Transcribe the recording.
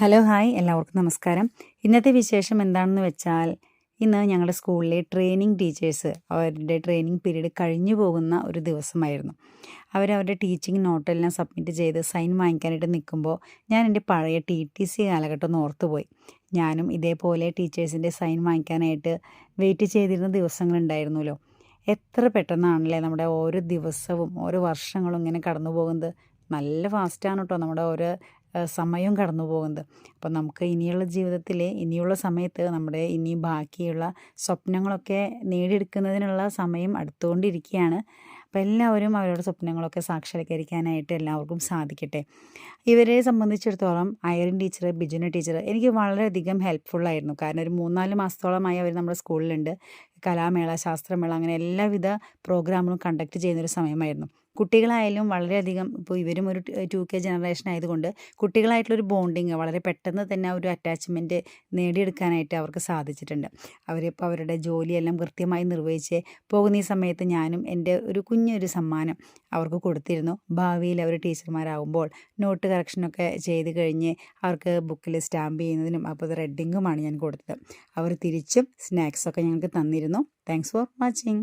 Hello hi എല്ലാവർക്കും നമസ്കാരം. ഇന്നത്തെ വിശേഷം എന്താണെന്ന് വെച്ചാൽ ഇന്ന് ഞങ്ങളുടെ സ്കൂളിലെ ട്രെയിനിങ് ടീച്ചേഴ്സ് അവരുടെ ട്രെയിനിങ് പീരീഡ് കഴിഞ്ഞു പോകുന്ന ഒരു ദിവസമായിരുന്നു. അവരവരുടെ ടീച്ചിങ് നോട്ടെല്ലാം സബ്മിറ്റ് ചെയ്ത് സൈൻ വാങ്ങിക്കാനായിട്ട് നിൽക്കുമ്പോൾ ഞാൻ എൻ്റെ പഴയ TTC കാലഘട്ടം ഒന്ന് ഓർത്തുപോയി. ഞാനും ഇതേപോലെ ടീച്ചേഴ്സിൻ്റെ സൈൻ വാങ്ങിക്കാനായിട്ട് വെയിറ്റ് ചെയ്തിരുന്ന ദിവസങ്ങളുണ്ടായിരുന്നല്ലോ. എത്ര പെട്ടെന്നാണല്ലേ നമ്മുടെ ഓരോ ദിവസവും ഓരോ വർഷങ്ങളും ഇങ്ങനെ കടന്നു പോകുന്നത്. നല്ല ഫാസ്റ്റാണ് കേട്ടോ നമ്മുടെ ഓരോ സമയവും കടന്നു പോകുന്നത്. അപ്പോൾ നമുക്ക് ഇനിയുള്ള ജീവിതത്തിൽ ഇനിയുള്ള സമയത്ത് നമ്മുടെ ഇനി ബാക്കിയുള്ള സ്വപ്നങ്ങളൊക്കെ നേടിയെടുക്കുന്നതിനുള്ള സമയം അടുത്തുകൊണ്ടിരിക്കുകയാണ്. അപ്പോൾ എല്ലാവരും അവരുടെ സ്വപ്നങ്ങളൊക്കെ സാക്ഷാത്കരിക്കാനായിട്ട് എല്ലാവർക്കും സാധിക്കട്ടെ. ഇവരെ സംബന്ധിച്ചിടത്തോളം ഐറിൻ ടീച്ചർ, ബിജുന ടീച്ചർ എനിക്ക് വളരെയധികം ഹെൽപ്ഫുള്ളായിരുന്നു. കാരണം ഒരു 3-4 മാസത്തോളമായി അവർ നമ്മുടെ സ്കൂളിലുണ്ട്. കലാമേള, ശാസ്ത്രമേള അങ്ങനെ എല്ലാവിധ പ്രോഗ്രാമുകളും കണ്ടക്ട് ചെയ്യുന്നൊരു സമയമായിരുന്നു. കുട്ടികളായാലും വളരെയധികം ഇപ്പോൾ ഇവരും ഒരു 2K ജനറേഷൻ ആയതുകൊണ്ട് കുട്ടികളായിട്ടുള്ളൊരു ബോണ്ടിങ് വളരെ പെട്ടെന്ന് തന്നെ ഒരു അറ്റാച്ച്മെൻറ്റ് നേടിയെടുക്കാനായിട്ട് അവർക്ക് സാധിച്ചിട്ടുണ്ട്. അവരിപ്പോൾ അവരുടെ ജോലിയെല്ലാം കൃത്യമായി നിർവഹിച്ച് പോകുന്ന ഈ സമയത്ത് ഞാനും എൻ്റെ ഒരു കുഞ്ഞൊരു സമ്മാനം അവർക്ക് കൊടുത്തിരുന്നു. ഭാവിയിൽ അവർ ടീച്ചർമാരാകുമ്പോൾ നോട്ട് കറക്ഷനൊക്കെ ചെയ്ത് കഴിഞ്ഞ് അവർക്ക് ബുക്കിൽ സ്റ്റാമ്പ് ചെയ്യുന്നതിനും അപ്പോൾ അത് റെഡിങ്ങുമാണ് ഞാൻ കൊടുത്തത്. അവർ തിരിച്ചും സ്നാക്സൊക്കെ ഞങ്ങൾക്ക് തന്നിരുന്നു. Thanks for watching.